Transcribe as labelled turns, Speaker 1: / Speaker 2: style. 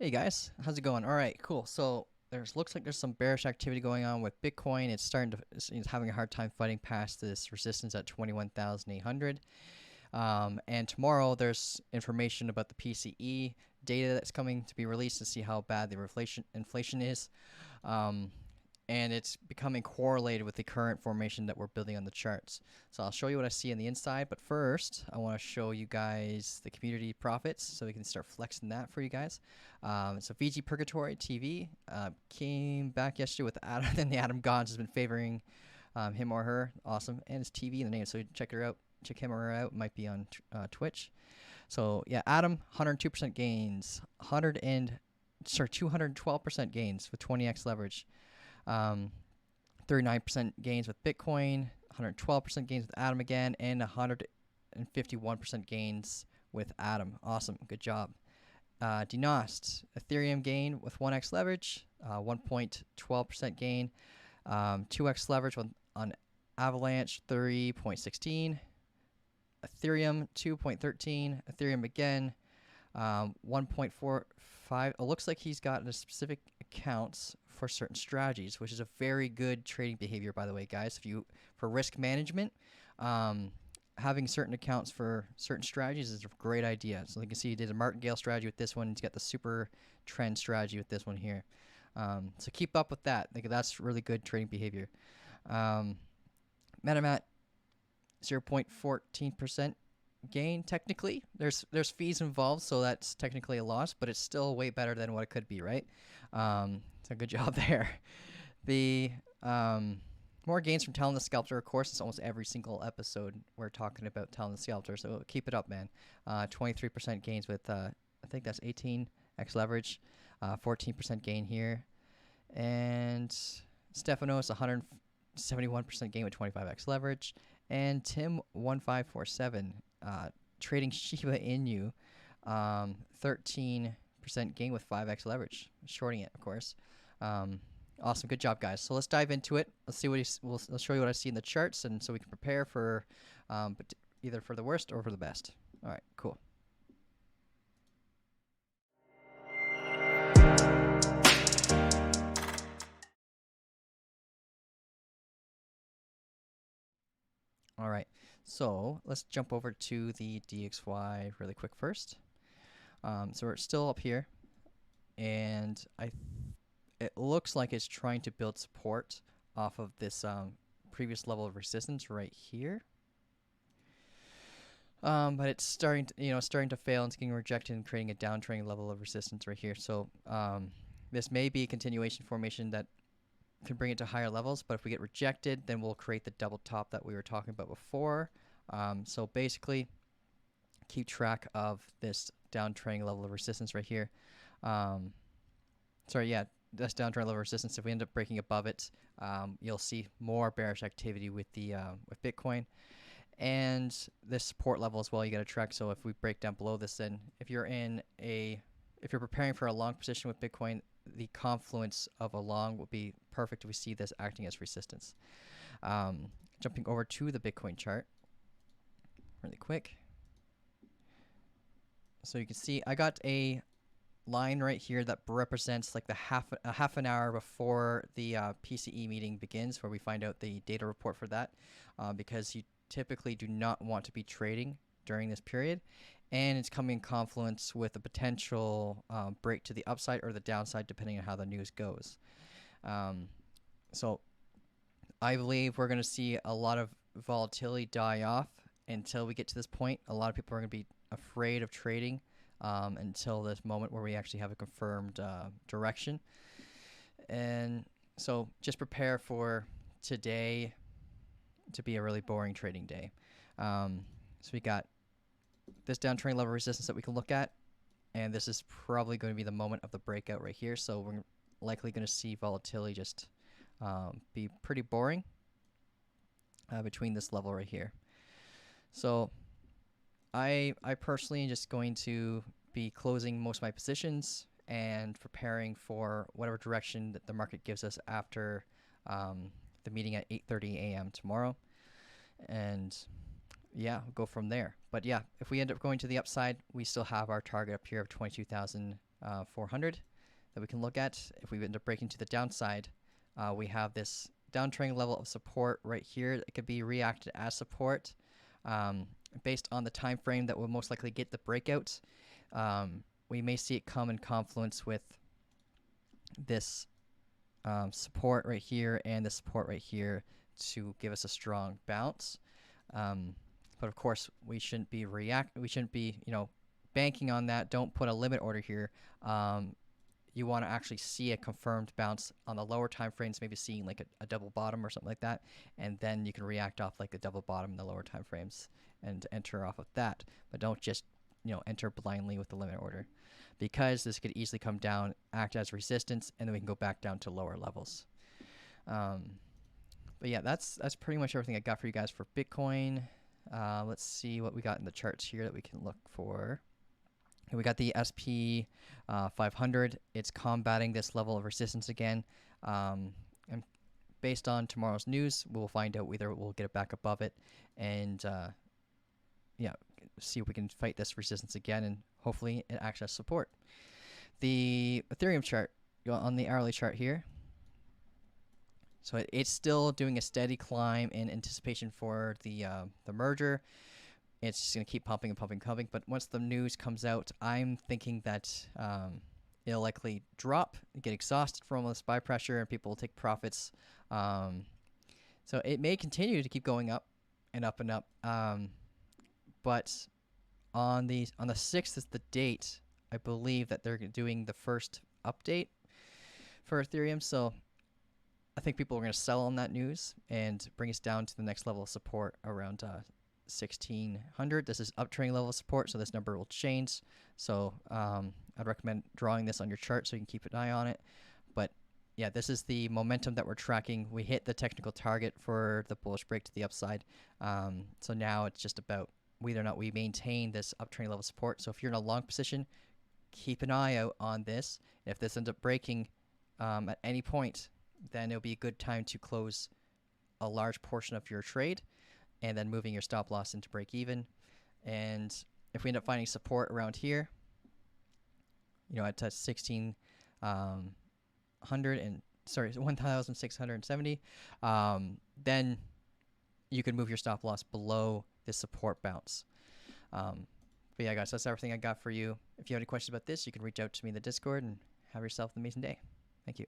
Speaker 1: Hey guys, how's it going? All right, cool. So there's looks like there's some bearish activity going on with Bitcoin. It's having a hard time fighting past this resistance at 21,800. And tomorrow there's information about the PCE data that's coming to be released to see how bad the inflation is. Um, and it's becoming correlated with the current formation that we're building on the charts. So I'll show you what I see on the inside, but first I want to show you guys the community profits so we can start flexing that for you guys. So VG Purgatory TV came back yesterday with Adam, and the Adam Gods has been favoring him or her. Awesome, and it's TV in the name, so check her out. Check him or her out. Might be on Twitch. So yeah, Adam, 102% gains, 212% gains with 20x leverage. 39% gains with Bitcoin, 112% gains with Atom again, and 151% gains with Atom. Awesome, good job. Denost, Ethereum gain with 1x leverage, 1.12% gain, 2x leverage on Avalanche, 3.16, Ethereum 2.13, Ethereum again, 1.45. It looks like he's got a specific accounts for certain strategies, which is a very good trading behavior, by the way, guys. For risk management, having certain accounts for certain strategies is a great idea. So you can see he did a martingale strategy with this one. He's got the super trend strategy with this one here. So keep up with that. That's really good trading behavior. MetaMat 0.14% gain. Technically there's fees involved, so that's technically a loss, but it's still way better than what it could be, right? So good job there. The more gains from Talon the Sculptor. Of course, it's almost every single episode we're talking about Talon the Sculptor, so keep it up, man. 23% gains with I think that's 18x leverage, 14% gain here, and Stefanos 171% gain with 25x leverage, and Tim 1547 trading Shiba Inu, 13% gain with 5x leverage, shorting it, of course. Awesome, good job, guys. So let's dive into it. Let's see I'll show you what I see in the charts, and so we can prepare for either for the worst or for the best. All right, cool. All right, so let's jump over to the DXY really quick first. So we're still up here, and it looks like it's trying to build support off of this previous level of resistance right here. But it's starting to fail, and it's getting rejected and creating a downtrending level of resistance right here. So this may be a continuation formation that could bring it to higher levels, but if we get rejected, then we'll create the double top that we were talking about before. So basically, keep track of this downtrending level of resistance right here. That's downtrend level of resistance. If we end up breaking above it, you'll see more bearish activity with with Bitcoin, and this support level as well. You got to track. So if we break down below this, then if you're preparing for a long position with Bitcoin, the confluence of a long will be perfect if we see this acting as resistance. Jumping over to the Bitcoin chart really quick. So you can see I got a line right here that represents like the half an hour before the PCE meeting begins, where we find out the data report for that, because you typically do not want to be trading during this period, and it's coming in confluence with a potential break to the upside or the downside depending on how the news goes. So I believe we're going to see a lot of volatility die off until we get to this point. A lot of people are going to be afraid of trading until this moment where we actually have a confirmed direction. And so just prepare for today to be a really boring trading day. So we got this downtrend level resistance that we can look at, and this is probably going to be the moment of the breakout right here. So we're likely going to see volatility just be pretty boring between this level right here. So I personally am just going to be closing most of my positions and preparing for whatever direction that the market gives us after the meeting at 8:30 a.m. tomorrow. And yeah, we'll go from there. But yeah, if we end up going to the upside, we still have our target up here of 22,000 400 that we can look at. If we end up breaking to the downside, we have this downtrending level of support right here. It could be reacted as support based on the time frame that will most likely get the breakout. We may see it come in confluence with this support right here and the support right here to give us a strong bounce. But of course, we shouldn't be banking on that. Don't put a limit order here. You want to actually see a confirmed bounce on the lower time frames, maybe seeing like a double bottom or something like that, and then you can react off like the double bottom in the lower time frames and enter off of that. But don't just enter blindly with the limit order, because this could easily come down, act as resistance, and then we can go back down to lower levels. But yeah, that's pretty much everything I got for you guys for Bitcoin. Let's see what we got in the charts here that we can look for. We got the SP 500. It's combating this level of resistance again. And based on tomorrow's news, we'll find out whether we'll get it back above it and see if we can fight this resistance again, and hopefully it acts as support. The Ethereum chart, on the hourly chart here. So it's still doing a steady climb in anticipation for the merger. It's just going to keep pumping and pumping and pumping. But once the news comes out, I'm thinking that it'll likely drop, get exhausted from all this buy pressure, and people will take profits. So it may continue to keep going up and up and up. But on the 6th is the date, I believe, that they're doing the first update for Ethereum. So I think people are going to sell on that news and bring us down to the next level of support around 1600. This is uptrending level of support, so this number will change. So I'd recommend drawing this on your chart so you can keep an eye on it. But yeah, this is the momentum that we're tracking. We hit the technical target for the bullish break to the upside. So now it's just about whether or not we maintain this uptrending level support. So if you're in a long position, keep an eye out on this. If this ends up breaking at any point, then it'll be a good time to close a large portion of your trade and then moving your stop loss into break even. And if we end up finding support around here, at 1,670, then you can move your stop loss below this support bounce. But yeah, guys, that's everything I got for you. If you have any questions about this, you can reach out to me in the Discord, and have yourself an amazing day. Thank you.